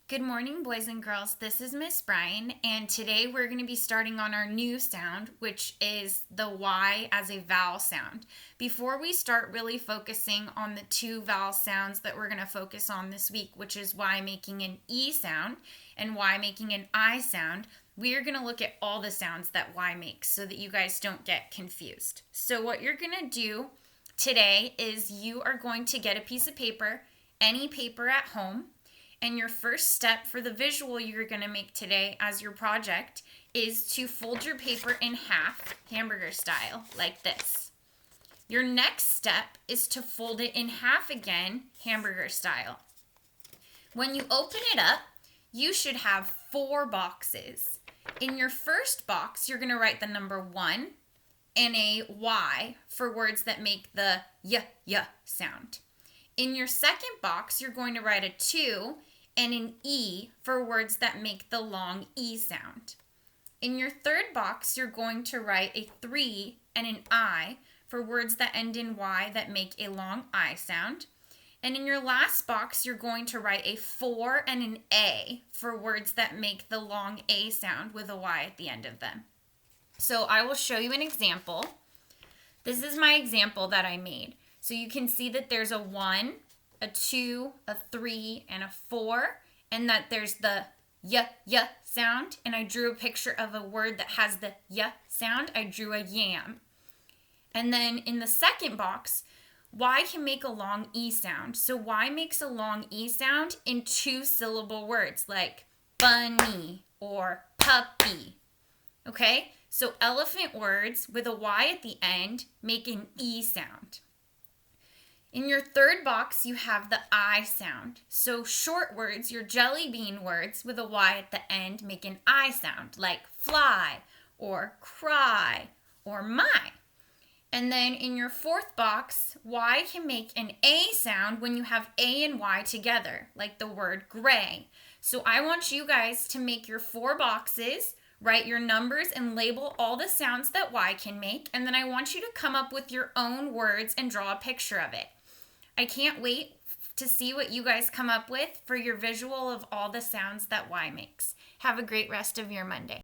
Good morning, boys and girls. This is Miss Bryan, and today we're going to be starting on our new sound, which is the Y as a vowel sound. Before we start really focusing on the two vowel sounds that we're going to focus on this week, which is Y making an E sound and Y making an I sound, we are going to look at all the sounds that Y makes so that you guys don't get confused. So what you're going to do today is you are going to get a piece of paper, any paper at home, and your first step for the visual you're going to make today as your project is to fold your paper in half, hamburger style, like this. Your next step is to fold it in half again, hamburger style. When you open it up, you should have 4 boxes. In your first box, you're going to write the number 1 and a Y for words that make the y sound. In your second box, you're going to write a 2 and an E for words that make the long E sound. In your third box, you're going to write a 3 and an I for words that end in Y that make a long I sound. And in your last box, you're going to write a 4 and an A for words that make the long A sound with a Y at the end of them. So I will show you an example. This is my example that I made. So you can see that there's a 1, a 2, a 3, and a 4, and that there's the y sound, and I drew a picture of a word that has the y sound. I drew a yam. And then in the second box, Y can make a long E sound. So Y makes a long E sound in 2-syllable words like bunny or puppy. Okay? So elephant words with a Y at the end make an E sound. In your third box, you have the I sound. So short words, your jelly bean words with a Y at the end make an I sound, like fly or cry or my. And then in your fourth box, Y can make an A sound when you have A and Y together, like the word gray. So I want you guys to make your 4 boxes, write your numbers, and label all the sounds that Y can make. And then I want you to come up with your own words and draw a picture of it. I can't wait to see what you guys come up with for your visual of all the sounds that Y makes. Have a great rest of your Monday.